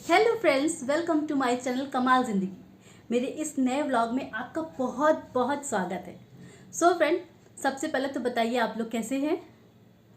Hello friends, welcome to my channel Kamaal Zindagi. मेरे इस नए व्लॉग में आपका बहुत बहुत स्वागत है। सो फ्रेंड, सबसे पहले तो बताइए आप लोग कैसे हैं।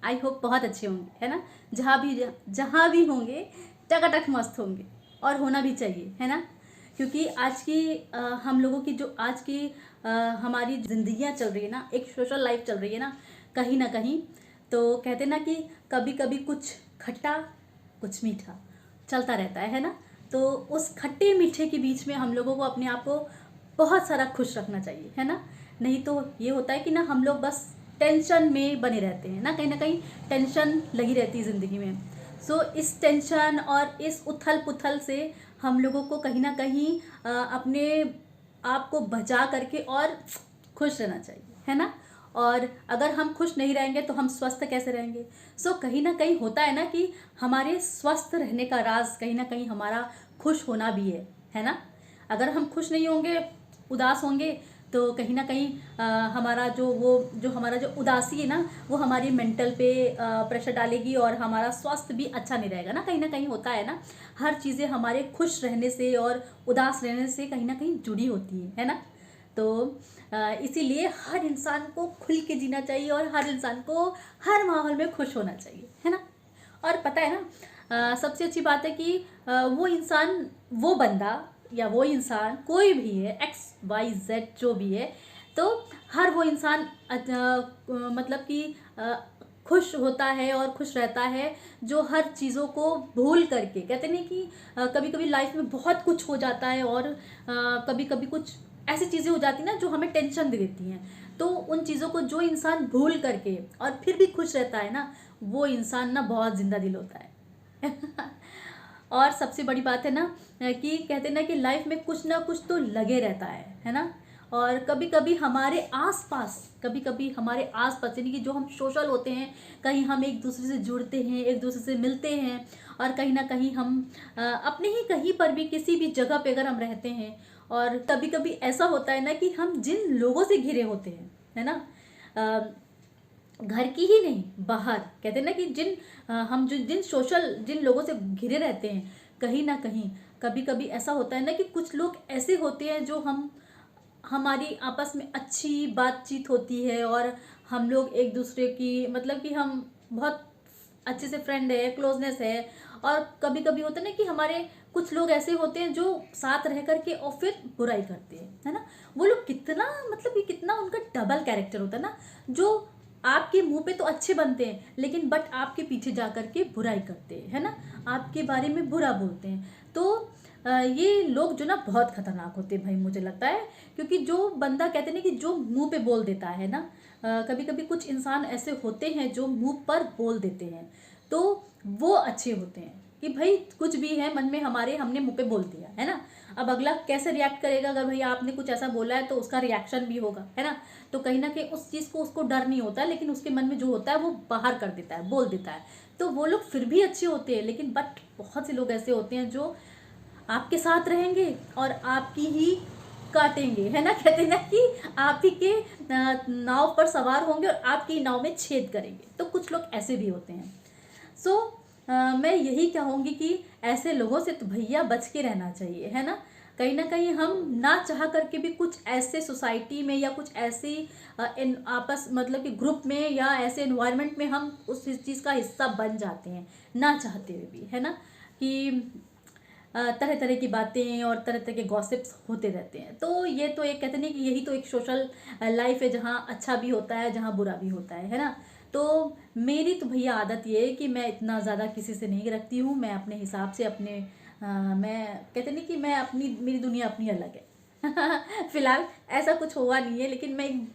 आई होप बहुत अच्छे होंगे, है ना। जहाँ भी होंगे टकाटक मस्त होंगे, और होना भी चाहिए, है ना। क्योंकि आज की हम लोगों की जो आज की हमारी जिंदगियाँ चल रही है ना, एक सोशल लाइफ चल रही है ना कहीं। तो कहते ना कि कभी कभी कुछ खट्टा कुछ मीठा चलता रहता है ना। तो उस खट्टे मीठे के बीच में हम लोगों को अपने आप को बहुत सारा खुश रखना चाहिए, है ना। नहीं तो ये होता है कि ना हम लोग बस टेंशन में बने रहते हैं ना कहीं टेंशन लगी रहती है ज़िंदगी में। सो इस टेंशन और इस उथल पुथल से हम लोगों को कहीं ना कहीं अपने आप को बचा करके और खुश रहना चाहिए, है ना। और अगर हम खुश नहीं रहेंगे तो हम स्वस्थ कैसे रहेंगे। सो कहीं ना कहीं होता है ना कि हमारे स्वस्थ रहने का राज कहीं ना कहीं हमारा खुश होना भी है ना। अगर हम खुश नहीं होंगे, उदास होंगे, तो कहीं ना कहीं हमारा जो हमारा जो उदासी है ना, वो हमारी मेंटल पे प्रेशर डालेगी और हमारा स्वास्थ्य भी अच्छा नहीं रहेगा ना कहीं होता है ना। हर चीज़ें हमारे खुश रहने से और उदास रहने से कहीं ना कहीं जुड़ी होती है ना। तो इसीलिए हर इंसान को खुल के जीना चाहिए और हर इंसान को हर माहौल में खुश होना चाहिए, है ना। और पता है ना, सबसे अच्छी बात है कि वो इंसान, वो बंदा या वो इंसान कोई भी है, एक्स वाई जेड जो भी है, तो हर वो इंसान मतलब कि खुश होता है और खुश रहता है जो हर चीज़ों को भूल करके। कहते नहीं कि कभी कभी लाइफ में बहुत कुछ हो जाता है और कभी कभी कुछ ऐसी चीज़ें हो जाती हैं ना जो हमें टेंशन दे देती हैं। तो उन चीज़ों को जो इंसान भूल करके और फिर भी खुश रहता है ना, वो इंसान ना बहुत जिंदा दिल होता है। और सबसे बड़ी बात है ना कि कहते ना कि लाइफ में कुछ ना कुछ तो लगे रहता है ना। और कभी कभी हमारे आसपास यानी कि जो हम सोशल होते हैं, कहीं हम एक दूसरे से जुड़ते हैं, एक दूसरे से मिलते हैं, और कहीं ना कहीं हम अपने ही कहीं पर भी किसी भी जगह पे अगर हम रहते हैं, और कभी कभी ऐसा होता है ना कि हम जिन लोगों से घिरे होते हैं, है ना, घर की ही नहीं, बाहर कहते हैं ना कि हम जो जिन लोगों से घिरे रहते हैं, कहीं ना कहीं कभी कभी ऐसा होता है ना कि कुछ लोग ऐसे होते हैं जो हमारी आपस में अच्छी बातचीत होती है और हम लोग एक दूसरे की मतलब कि हम बहुत अच्छे से फ्रेंड है, क्लोजनेस है। और कभी कभी होता है ना कि हमारे कुछ लोग ऐसे होते हैं जो साथ रह करके और फिर बुराई करते हैं, है ना। वो लोग कितना मतलब कि कितना उनका डबल कैरेक्टर होता है ना, जो आपके मुंह पे तो अच्छे बनते हैं लेकिन बट आपके पीछे जा करके बुराई करते हैं, है ना। आपके बारे में बुरा बोलते हैं। तो ये लोग जो ना बहुत खतरनाक होते हैं भाई, मुझे लगता है। क्योंकि जो बंदा कहते हैं ना कि जो मुंह पे बोल देता है ना, कभी कभी कुछ इंसान ऐसे होते हैं जो मुंह पर बोल देते हैं, तो वो अच्छे होते हैं कि भाई कुछ भी है मन में हमारे, हमने मुंह पे बोल दिया, है ना। अब अगला कैसे रिएक्ट करेगा, अगर भैया आपने कुछ ऐसा बोला है तो उसका रिएक्शन भी होगा, है ना। तो कहीं ना कहीं उस चीज़ को उसको डर नहीं होता है, लेकिन उसके मन में जो होता है वो बाहर कर देता है, बोल देता है। तो वो लोग फिर भी अच्छे होते हैं, लेकिन बट बहुत से लोग ऐसे होते हैं जो आपके साथ रहेंगे और आपकी ही काटेंगे, है ना। कहते हैं ना कि आप ही के नाव पर सवार होंगे और आपकी नाव में छेद करेंगे। तो कुछ लोग ऐसे भी होते हैं। सो मैं यही कहूँगी कि ऐसे लोगों से तो भैया बच के रहना चाहिए, है ना। कहीं ना कहीं हम ना चाह करके भी कुछ ऐसे सोसाइटी में या कुछ ऐसी आपस मतलब कि ग्रुप में या ऐसे एनवायरनमेंट में हम उस चीज़ का हिस्सा बन जाते हैं ना चाहते हुए भी, है ना। कि तरह तरह की बातें और तरह तरह के गॉसिप्स होते रहते हैं। तो ये तो एक कहते नहीं कि यही तो एक सोशल लाइफ है, जहाँ अच्छा भी होता है, जहाँ बुरा भी होता है ना। तो मेरी तो भैया आदत ये है कि मैं इतना ज़्यादा किसी से नहीं रखती हूँ। मैं अपने हिसाब से मैं कहते नहीं कि मैं अपनी, मेरी दुनिया अपनी अलग है। फिलहाल ऐसा कुछ हुआ नहीं है, लेकिन मैं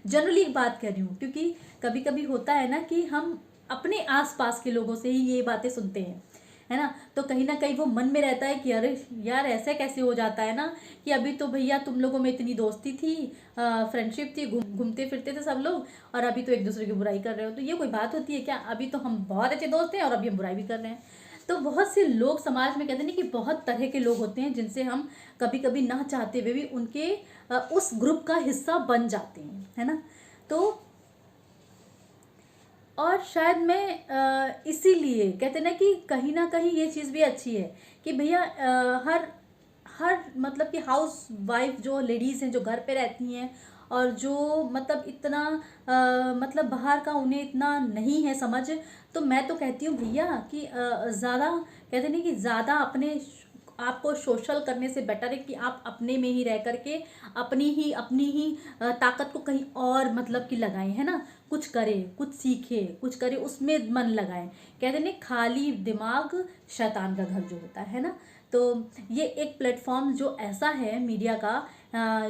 जनरली एक बात कर रही हूँ। क्योंकि कभी कभी होता है ना कि हम अपने आसपास के लोगों से ही ये बातें सुनते हैं, है ना। तो कहीं ना कहीं वो मन में रहता है कि अरे यार ऐसे कैसे हो जाता है ना, कि अभी तो भैया तुम लोगों में इतनी दोस्ती थी, फ्रेंडशिप थी, घूमते फिरते थे सब लोग, और अभी तो एक दूसरे की बुराई कर रहे हो। तो ये कोई बात होती है क्या? अभी तो हम बहुत अच्छे दोस्त हैं और अभी हम बुराई भी कर रहे हैं। तो बहुत से लोग समाज में कहते हैं कि बहुत तरह के लोग होते हैं जिनसे हम कभी कभी ना चाहते हुए भी उनके उस ग्रुप का हिस्सा बन जाते हैं, है ना। तो और शायद मैं इसीलिए कहते ना कि कहीं ना कहीं ये चीज़ भी अच्छी है कि भैया हर हर मतलब कि हाउस वाइफ जो लेडीज़ हैं जो घर पे रहती हैं और जो मतलब इतना मतलब बाहर का उन्हें इतना नहीं है समझ, तो मैं तो कहती हूँ भैया कि ज़्यादा कहते नहीं कि ज़्यादा अपने आपको सोशल करने से बेटर है कि आप अपने में ही रह करके अपनी ही ताकत को कहीं और मतलब कि लगाएं, है ना। कुछ करें, कुछ सीखें, कुछ करें, उसमें मन लगाएं। कहते नहीं खाली दिमाग शैतान का घर जो होता है ना। तो ये एक प्लेटफॉर्म जो ऐसा है मीडिया का,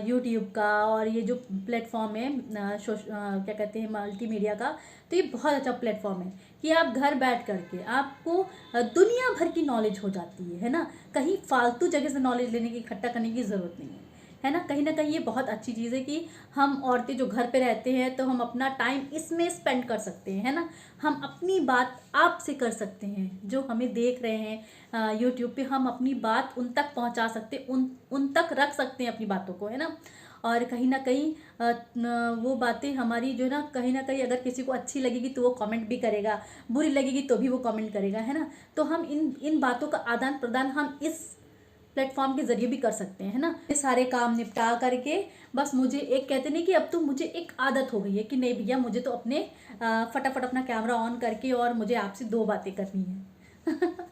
यूट्यूब का, और ये जो प्लेटफॉर्म है क्या कहते हैं मल्टीमीडिया का, तो ये बहुत अच्छा प्लेटफॉर्म है कि आप घर बैठ करके आपको दुनिया भर की नॉलेज हो जाती है ना। कहीं फालतू जगह से नॉलेज लेने की इकट्ठा करने की ज़रूरत नहीं है ना। कहीं ना कहीं ये बहुत अच्छी चीज़ है कि हम औरतें जो घर पे रहते हैं तो हम अपना टाइम इसमें स्पेंड कर सकते हैं, है ना। हम अपनी बात आपसे कर सकते हैं, जो हमें देख रहे हैं यूट्यूब पे, हम अपनी बात उन तक पहुंचा सकते, उन तक रख सकते हैं अपनी बातों को, है ना। और कहीं ना कहीं वो बातें हमारी जो है ना, कहीं ना कहीं अगर किसी को अच्छी लगेगी तो वो कमेंट भी करेगा, बुरी लगेगी तो भी वो कमेंट करेगा, है ना। तो हम इन बातों का आदान प्रदान हम इस प्लेटफॉर्म के जरिए भी कर सकते हैं, है ना। ये सारे काम निपटा करके बस मुझे एक कहते नहीं कि अब तो मुझे एक आदत हो गई है कि नहीं भैया मुझे तो अपने फटाफट अपना कैमरा ऑन करके और मुझे आपसे 2 बातें करनी है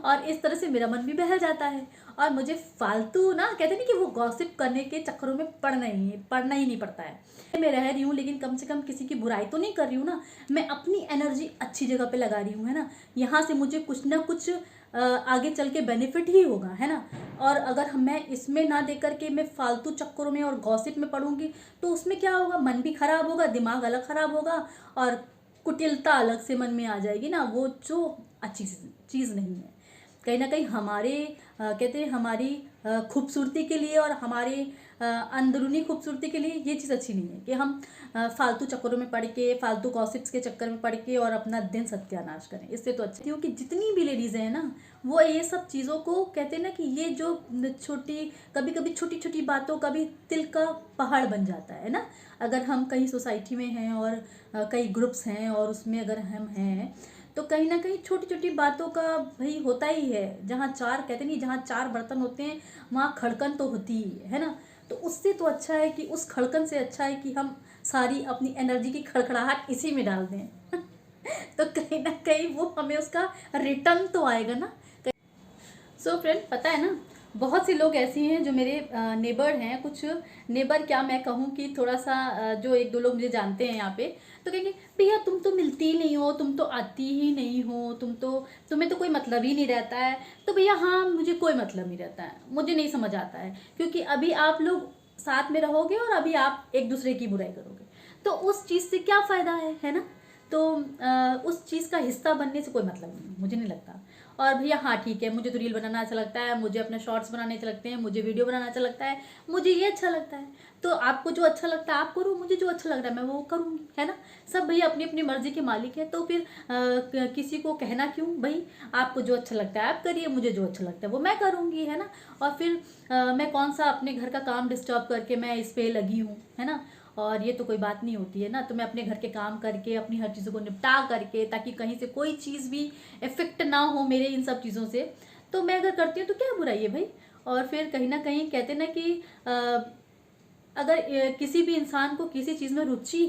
और इस तरह से मेरा मन भी बहल जाता है और मुझे फालतू ना कहते नहीं कि वो गॉसिप करने के चक्करों में पड़ना ही नहीं पड़ता है। मैं रह रही हूँ लेकिन कम से कम किसी की बुराई तो नहीं कर रही हूँ ना, मैं अपनी एनर्जी अच्छी जगह पे लगा रही हूँ, है ना। यहाँ से मुझे कुछ ना कुछ आगे चल के बेनिफिट ही होगा, है ना। और अगर मैं इसमें ना दे करके मैं फालतू चक्करों में और गॉसिप में पढ़ूंगी तो उसमें क्या होगा, मन भी खराब होगा, दिमाग अलग खराब होगा और कुटिलता अलग से मन में आ जाएगी ना, वो जो अच्छी चीज़ नहीं है। कहीं ना कहीं हमारे कहते हैं हमारी खूबसूरती के लिए और हमारे अंदरूनी खूबसूरती के लिए ये चीज़ अच्छी नहीं है कि हम फालतू चक्करों में पड़ के, फालतू गॉसिप्स के चक्कर में पड़ के और अपना दिन सत्यानाश करें। इससे तो अच्छा क्योंकि जितनी भी लेडीज़ हैं ना वो ये सब चीज़ों को कहते हैं ना कि ये जो कभी कभी छोटी छोटी बातों का भी तिल का पहाड़ बन जाता है ना। अगर हम कहीं सोसाइटी में हैं और कई ग्रुप्स हैं और उसमें अगर हम हैं तो कहीं ना कहीं छोटी छोटी बातों का भाई होता ही है। जहाँ चार कहते नहीं, जहाँ 4 बर्तन होते हैं वहाँ खड़कन तो होती ही है ना। तो उससे तो अच्छा है कि उस खड़कन से अच्छा है कि हम सारी अपनी एनर्जी की खड़खड़ाहट इसी में डाल दें तो कहीं ना कहीं वो हमें उसका रिटर्न तो आएगा ना। सो फ्रेंड पता है ना, बहुत से लोग ऐसे हैं जो मेरे नेबर हैं, कुछ नेबर क्या मैं कहूँ कि थोड़ा सा जो 1-2 लोग मुझे जानते हैं यहाँ पे, तो कहेंगे भैया तुम तो मिलती ही नहीं हो, तुम तो आती ही नहीं हो, तुम्हें तो कोई मतलब ही नहीं रहता है। तो भैया हाँ, मुझे कोई मतलब नहीं रहता है, मुझे नहीं समझ आता है क्योंकि अभी आप लोग साथ में रहोगे और अभी आप एक दूसरे की बुराई करोगे तो उस चीज़ से क्या फ़ायदा है ना। तो उस चीज़ का हिस्सा बनने से कोई मतलब नहीं, मुझे नहीं लगता। और भैया हाँ ठीक है, मुझे तो रील बनाना अच्छा लगता है, मुझे अपने शॉर्ट्स बनाने अच्छे लगते हैं, मुझे वीडियो बनाना अच्छा लगता है, मुझे ये अच्छा लगता है। तो आपको जो अच्छा लगता है आप करो, मुझे जो अच्छा लग रहा है मैं वो करूँगी, है ना। सब भैया अपनी अपनी मर्जी के मालिक है, तो फिर किसी को कहना क्यों भाई। आपको जो अच्छा लगता है आप करिए, मुझे जो अच्छा लगता है वो मैं करूँगी, है ना। और फिर मैं कौन सा अपने घर का काम डिस्टर्ब करके मैं इस पे लगी हूँ, है ना। और ये तो कोई बात नहीं होती है ना। तो मैं अपने घर के काम करके अपनी हर चीज़ों को निपटा करके, ताकि कहीं से कोई चीज़ भी इफेक्ट ना हो मेरे इन सब चीज़ों से, तो मैं अगर करती हूँ तो क्या बुराई है भाई। और फिर कहीं ना कहीं कहते ना कि अगर किसी भी इंसान को किसी चीज़ में रुचि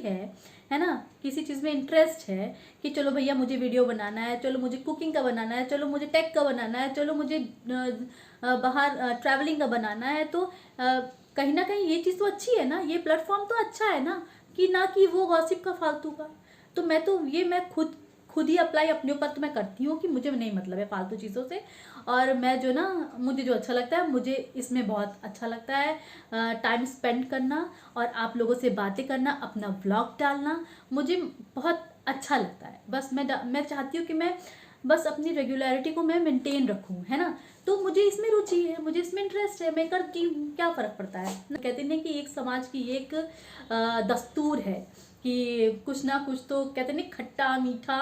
है ना, किसी चीज़ में इंटरेस्ट है कि चलो भैया मुझे वीडियो बनाना है, चलो मुझे कुकिंग का बनाना है, चलो मुझे टेक का बनाना है, चलो मुझे बाहर ट्रैवलिंग का बनाना है, तो कहीं ना कहीं ये चीज़ तो अच्छी है ना, ये प्लेटफॉर्म तो अच्छा है ना, कि वो गॉसिप का फालतू का। तो मैं खुद ही अप्लाई अपने ऊपर तो मैं करती हूँ कि मुझे नहीं मतलब है फालतू चीज़ों से। और मैं जो ना, मुझे जो अच्छा लगता है, मुझे इसमें बहुत अच्छा लगता है टाइम स्पेंड करना और आप लोगों से बातें करना, अपना व्लॉग डालना मुझे बहुत अच्छा लगता है। बस मैं चाहती हूँ कि मैं बस अपनी रेगुलरिटी को मैं मेंटेन रखूँ, है ना। तो मुझे इसमें रुचि है, मुझे इसमें इंटरेस्ट है, मैं करती हूँ, क्या फ़र्क पड़ता है। कहते हैं कि एक समाज की एक दस्तूर है कि कुछ ना कुछ तो कहते नहीं खट्टा मीठा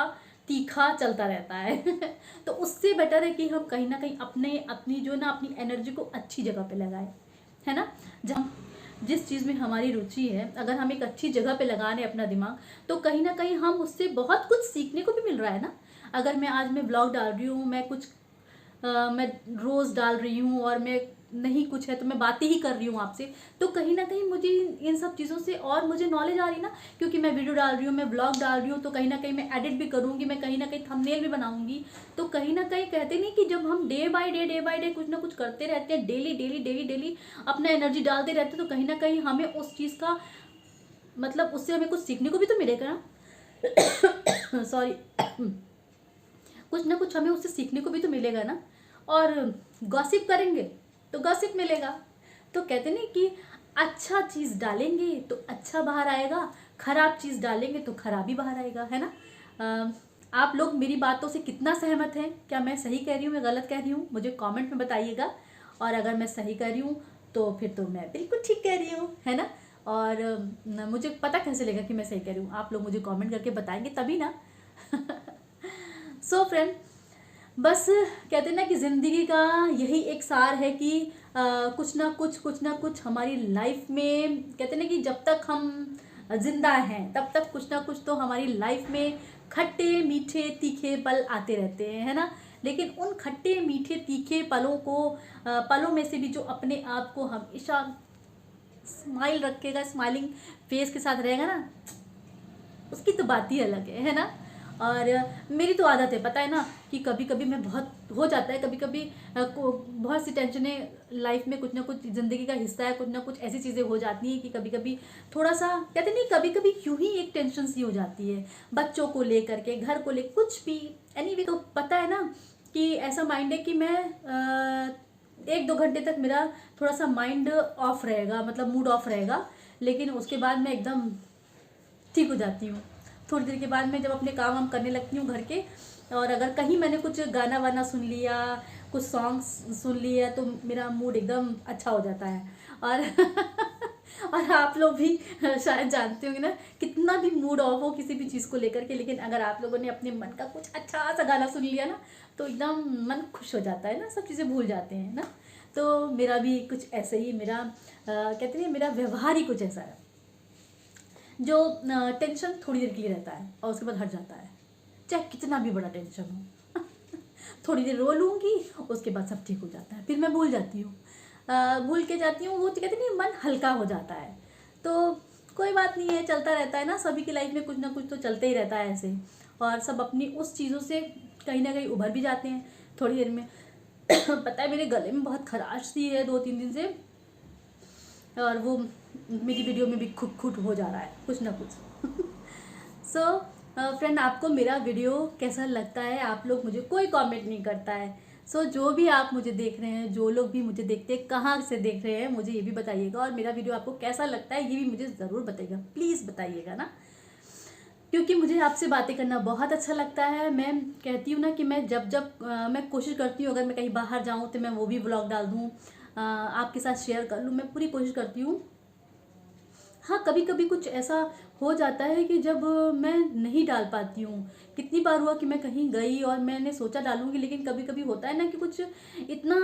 तीखा चलता रहता है तो उससे बेटर है कि हम कहीं ना कहीं अपनी जो ना अपनी एनर्जी को अच्छी जगह पे लगाएं, है ना। जहाँ जिस चीज़ में हमारी रुचि है, अगर हम एक अच्छी जगह पे लगा रहे हैं अपना दिमाग, तो कहीं ना कहीं हम उससे बहुत कुछ सीखने को भी मिल रहा है ना। अगर मैं ब्लॉग डाल रही हूँ, मैं रोज़ डाल रही हूँ और मैं नहीं कुछ है तो मैं बातें ही कर रही हूँ आपसे, तो कहीं ना कहीं मुझे इन सब चीज़ों से और मुझे नॉलेज आ रही ना, क्योंकि मैं वीडियो डाल रही हूँ, मैं ब्लॉग डाल रही हूँ, तो कहीं ना कहीं मैं एडिट भी करूँगी, मैं कहीं ना कहीं थंबनेल भी बनाऊँगी। तो कहीं ना कहीं कहते नहीं कि जब हम डे बाय डे कुछ ना कुछ करते रहते हैं, डेली अपना एनर्जी डालते रहते हैं, तो कहीं ना कहीं हमें उस चीज़ का मतलब उससे हमें कुछ सीखने को भी तो मिलेगा ना। सॉरी। कुछ ना कुछ हमें उससे सीखने को भी तो मिलेगा ना। और गॉसिप करेंगे तो गॉसिप मिलेगा। तो कहते नहीं कि अच्छा चीज़ डालेंगे तो अच्छा बाहर आएगा, खराब चीज़ डालेंगे तो खराब ही बाहर आएगा, है ना। आप लोग मेरी बातों से कितना सहमत हैं? क्या मैं सही कह रही हूँ या गलत कह रही हूँ? मुझे कमेंट में बताइएगा। और अगर मैं सही कह रही हूँ तो फिर तो मैं बिल्कुल ठीक कह रही हूँ, है ना। और मुझे पता कैसे लगेगा कि मैं सही कह रही हूँ? आप लोग मुझे कमेंट करके बताएंगे तभी ना। सो फ्रेंड, बस कहते हैं ना कि ज़िंदगी का यही एक सार है कि कुछ ना कुछ हमारी लाइफ में, कहते हैं ना कि जब तक हम जिंदा हैं तब तक कुछ ना कुछ तो हमारी लाइफ में खट्टे मीठे तीखे पल आते रहते हैं, है ना। लेकिन उन खट्टे मीठे तीखे पलों में से भी जो अपने आप को हमेशा स्माइल रखेगा, स्माइलिंग फेस के साथ रहेगा ना, उसकी तो बात ही अलग है ना। और मेरी तो आदत है, पता है ना, कि कभी कभी मैं बहुत हो जाता है, कभी कभी बहुत सी टेंशनें लाइफ में कुछ ना कुछ ज़िंदगी का हिस्सा है, कुछ ना कुछ ऐसी चीज़ें हो जाती हैं कि कभी कभी थोड़ा सा कहते नहीं, कभी कभी यूं ही एक टेंशन सी हो जाती है, बच्चों को लेकर के, घर को लेकर, कुछ भी एनीवे। तो पता है ना कि ऐसा माइंड है कि मैं 1-2 घंटे तक मेरा थोड़ा सा माइंड ऑफ रहेगा, मतलब मूड ऑफ रहेगा, लेकिन उसके बाद मैं एकदम ठीक हो जाती हूँ। थोड़ी देर के बाद मैं जब अपने काम वाम करने लगती हूँ घर के, और अगर कहीं मैंने कुछ गाना वाना सुन लिया, कुछ सॉन्ग्स सुन लिया, तो मेरा मूड एकदम अच्छा हो जाता है। और और आप लोग भी शायद जानते होंगे ना, कितना भी मूड ऑफ हो किसी भी चीज़ को लेकर के, लेकिन अगर आप लोगों ने अपने मन का कुछ अच्छा सा गाना सुन लिया ना, तो एकदम मन खुश हो जाता है ना, सब चीज़ें भूल जाते हैं ना। तो मेरा भी कुछ ऐसे ही, मेरा कहते हैं मेरा व्यवहार ही कुछ ऐसा है, जो टेंशन थोड़ी देर के लिए रहता है और उसके बाद हट जाता है, चाहे कितना भी बड़ा टेंशन हो। थोड़ी देर रो लूँगी, उसके बाद सब ठीक हो जाता है, फिर मैं भूल जाती हूँ, भूल के जाती हूँ। वो तो कहते नहीं, मन हल्का हो जाता है। तो कोई बात नहीं है, चलता रहता है ना, सभी की लाइफ में कुछ ना कुछ तो चलते ही रहता है ऐसे। और सब अपनी उस चीज़ों से कहीं ना कहीं उभर भी जाते हैं थोड़ी देर में। पता है, मेरे गले में बहुत खराश सी है 2-3 दिन से, और वो मेरी वीडियो में भी खुट हो जा रहा है कुछ ना कुछ। सो फ्रेंड, आपको मेरा वीडियो कैसा लगता है? आप लोग मुझे कोई कमेंट नहीं करता है। सो जो भी आप मुझे देख रहे हैं, जो लोग भी मुझे देखते हैं, कहाँ से देख रहे हैं, मुझे ये भी बताइएगा। और मेरा वीडियो आपको कैसा लगता है ये भी मुझे ज़रूर बताइएगा, प्लीज़ बताइएगा ना, क्योंकि मुझे आपसे बातें करना बहुत अच्छा लगता है। मैं कहती हूँ ना कि मैं जब मैं कोशिश करती हूँ, अगर मैं कहीं बाहर जाऊँ तो मैं वो भी व्लॉग डाल दूँ, आपके साथ शेयर कर लूँ, मैं पूरी कोशिश करती हूँ। हाँ, कभी कभी कुछ ऐसा हो जाता है कि जब मैं नहीं डाल पाती हूँ। कितनी बार हुआ कि मैं कहीं गई और मैंने सोचा डालूंगी, लेकिन कभी कभी होता है ना कि कुछ इतना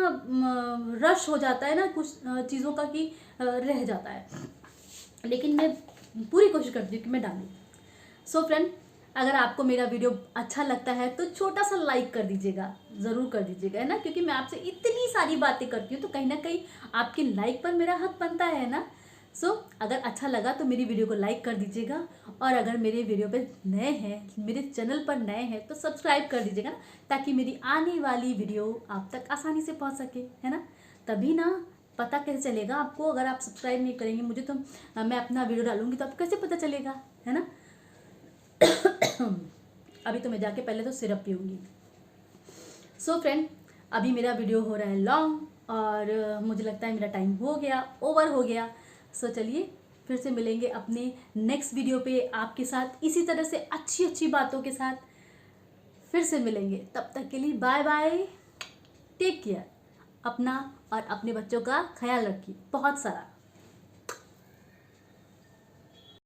रश हो जाता है ना कुछ चीज़ों का कि रह जाता है, लेकिन मैं पूरी कोशिश करती हूँ कि मैं डालूँ। सो फ्रेंड, अगर आपको मेरा वीडियो अच्छा लगता है तो छोटा सा लाइक कर दीजिएगा, ज़रूर कर दीजिएगा, है ना, क्योंकि मैं आपसे इतनी सारी बातें करती हूँ, तो कहीं ना कहीं आपके लाइक पर मेरा हक बनता है ना। सो अगर अच्छा लगा तो मेरी वीडियो को लाइक कर दीजिएगा, और अगर मेरे वीडियो पे नए हैं, मेरे चैनल पर नए हैं, तो सब्सक्राइब कर दीजिएगा ना, ताकि मेरी आने वाली वीडियो आप तक आसानी से पहुँच सके, है ना। तभी ना पता कैसे चलेगा आपको, अगर आप सब्सक्राइब नहीं करेंगे मुझे, तो मैं अपना वीडियो डालूंगी तो आपको कैसे पता चलेगा, है ना। अभी तो मैं जाके पहले तो सिरप पीऊँगी। सो फ्रेंड, अभी मेरा वीडियो हो रहा है लॉन्ग, और मुझे लगता है मेरा टाइम हो गया, ओवर हो गया। सो चलिए, फिर से मिलेंगे अपने नेक्स्ट वीडियो पे आपके साथ, इसी तरह से अच्छी अच्छी बातों के साथ फिर से मिलेंगे। तब तक के लिए बाय बाय, टेक केयर। अपना और अपने बच्चों का ख्याल रखिए बहुत सारा।